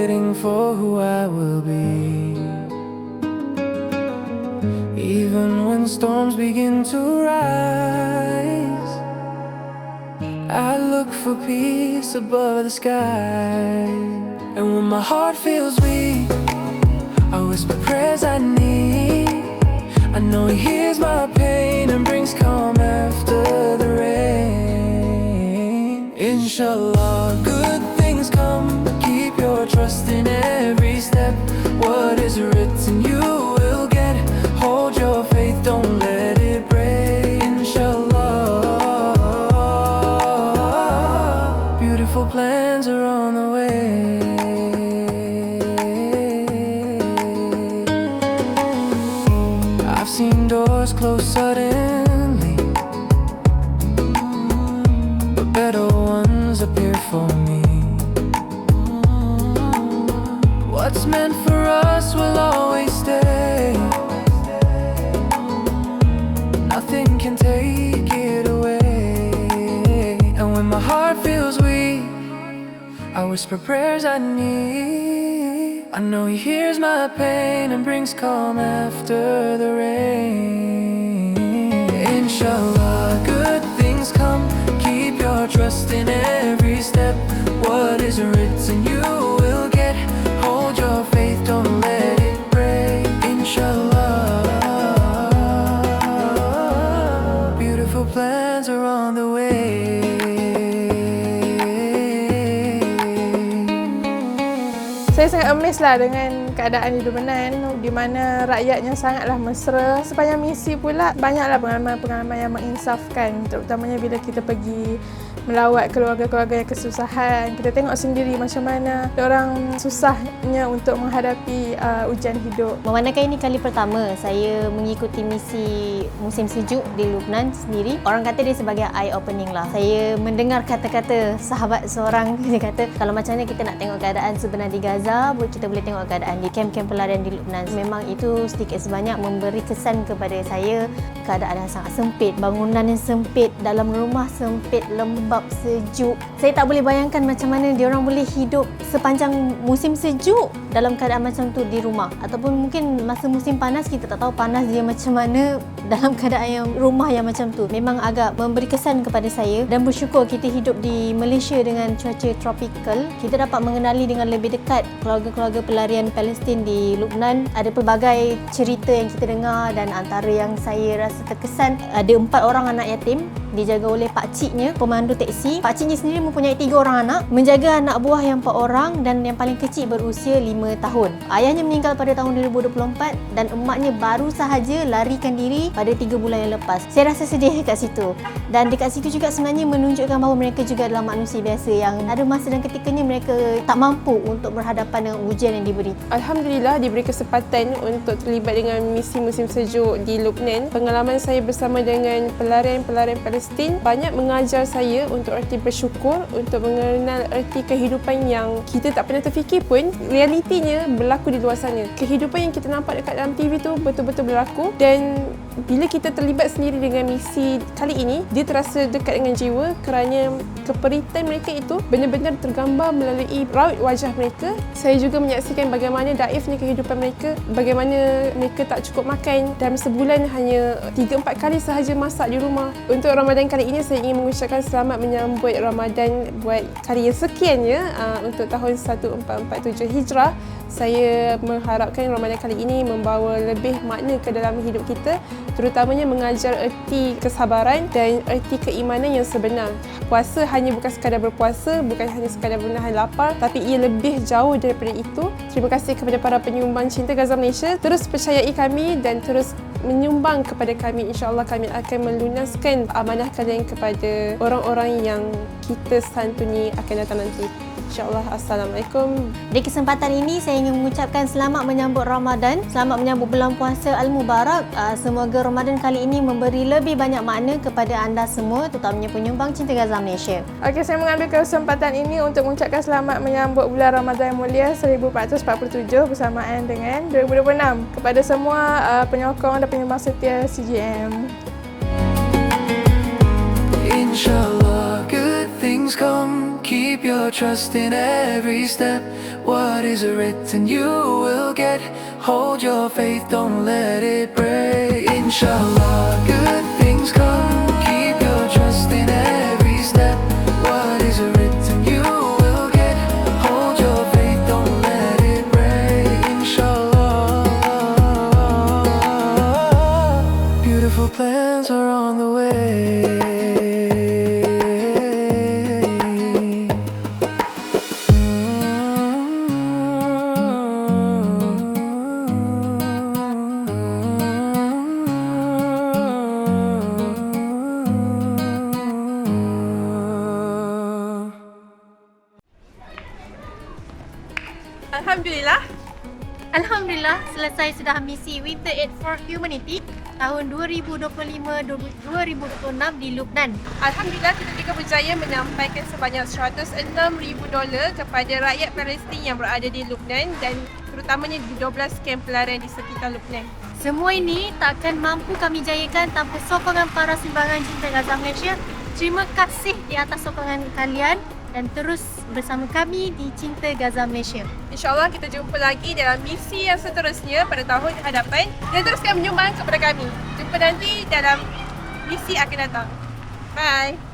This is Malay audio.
waiting for who I will be. Even when storms begin to rise, I look for peace above the sky. And when my heart feels weak, I whisper prayers I need. I know He hears my pain and brings calm after the rain. Inshallah, good things come. Keep your trust in every step. What is written you will get. Hold your faith, don't let it break. Inshallah, beautiful plans are on the way. I've seen doors close suddenly, but better ones appear for me. What's meant for us will always stay. Nothing can take it away. And when my heart feels weak, I whisper prayers I need. I know He hears my pain and brings calm after the rain. Inshallah, good things come. Keep your trust in every step. What is written you will get. Hold your faith, don't let it break. Inshallah, beautiful plans are on the way. Saya sangat amazed lah dengan keadaan di Lebanon, di mana rakyatnya sangatlah mesra. Sepanjang misi pula banyaklah pengalaman-pengalaman yang menginsafkan, terutamanya bila kita pergi melawat keluarga-keluarga yang kesusahan. Kita tengok sendiri macam mana orang susahnya untuk menghadapi ujian hidup. Memandangkan ini kali pertama saya mengikuti misi musim sejuk di Lebanon sendiri. Orang kata dia sebagai eye opening lah. Saya mendengar kata-kata sahabat seorang, dia kata kalau macam mana kita nak tengok keadaan sebenar di Gaza, kita boleh tengok keadaan di kem-kem pelarian di Lebanon. Memang itu sedikit sebanyak memberi kesan kepada saya. Keadaan yang sangat sempit, bangunan yang sempit, dalam rumah sempit, lembab, sejuk. Saya tak boleh bayangkan macam mana diorang boleh hidup sepanjang musim sejuk dalam keadaan macam tu di rumah. Ataupun mungkin masa musim panas, kita tak tahu panas dia macam mana dalam keadaan yang rumah yang macam tu. Memang agak memberi kesan kepada saya, dan bersyukur kita hidup di Malaysia dengan cuaca tropikal. Kita dapat mengenali dengan lebih dekat keluarga-keluarga pelarian Palestin di Lebanon. Ada pelbagai cerita yang kita dengar, dan antara yang saya rasa terkesan, ada 4 orang anak yatim dijaga oleh pakciknya, pemandu teksi. Pakciknya sendiri mempunyai 3 orang anak, menjaga anak buah yang 4 orang, dan yang paling kecil berusia 5 tahun. Ayahnya meninggal pada tahun 2024 dan emaknya baru sahaja larikan diri pada 3 bulan yang lepas. Saya rasa sedih dekat situ, dan dekat situ juga sebenarnya menunjukkan bahawa mereka juga adalah manusia biasa yang ada masa dan ketikanya mereka tak mampu untuk berhadapan dengan ujian yang diberi. Alhamdulillah diberi kesempatan untuk terlibat dengan misi musim sejuk di Lebanon. Pengalaman saya bersama dengan pelarian-pelarian Palestin banyak mengajar saya untuk erti bersyukur, untuk mengenal erti kehidupan yang kita tak pernah terfikir pun realitinya berlaku di luar sana. Kehidupan yang kita nampak dekat dalam TV tu betul-betul berlaku, dan bila kita terlibat sendiri dengan misi kali ini, dia terasa dekat dengan jiwa kerana keperitan mereka itu benar-benar tergambar melalui raut wajah mereka. Saya juga menyaksikan bagaimana daifnya kehidupan mereka, bagaimana mereka tak cukup makan, dalam sebulan hanya 3-4 kali sahaja masak di rumah. Untuk Ramadan kali ini, saya ingin mengucapkan selamat menyambut Ramadan buat kali yang sekian untuk tahun 1447 Hijrah. Saya mengharapkan Ramadan kali ini membawa lebih makna ke dalam hidup kita, terutamanya mengajar erti kesabaran dan erti keimanan yang sebenar. Puasa hanya bukan sekadar berpuasa, bukan hanya sekadar menahan lapar, tapi ia lebih jauh daripada itu. Terima kasih kepada para penyumbang Cinta Gaza Malaysia. Terus percayai kami dan terus menyumbang kepada kami. InsyaAllah kami akan melunaskan amanah kalian kepada orang-orang yang kita santuni akan datang nanti. InsyaAllah. Assalamualaikum. Di kesempatan ini saya ingin mengucapkan selamat menyambut Ramadan, selamat menyambut bulan puasa Al-Mubarak. Semoga Ramadan kali ini memberi lebih banyak makna kepada anda semua, terutamanya penyumbang Cinta Gaza Malaysia. Okey, saya mengambil kesempatan ini untuk mengucapkan selamat menyambut bulan Ramadan mulia 1447 bersamaan dengan 2026 kepada semua penyokong dan penyumbang setia CGM. Inshallah, good things come. Keep your trust in every step. what is written you will get. Hold your faith, don't let it break. Inshallah, good things come. Keep your trust in every step. What is written you will get. Hold your faith, don't let it break. Inshallah, beautiful plans are on the way. Alhamdulillah, selesai sudah misi Winter Aid for Humanity tahun 2025-2026 di Lubnan. Alhamdulillah, kita juga berjaya menyampaikan sebanyak $106,000 kepada rakyat Palestin yang berada di Lubnan dan terutamanya di 12 kem pelarian di sekitar Lubnan. Semua ini takkan mampu kami jayakan tanpa sokongan para simbangan Cinta Gaza Malaysia. Terima kasih di atas sokongan kalian dan terus bersama kami di Cinta Gaza Malaysia. InsyaAllah kita jumpa lagi dalam misi yang seterusnya pada tahun hadapan dan teruskan menyumbang kepada kami. Jumpa nanti dalam misi akan datang. Bye!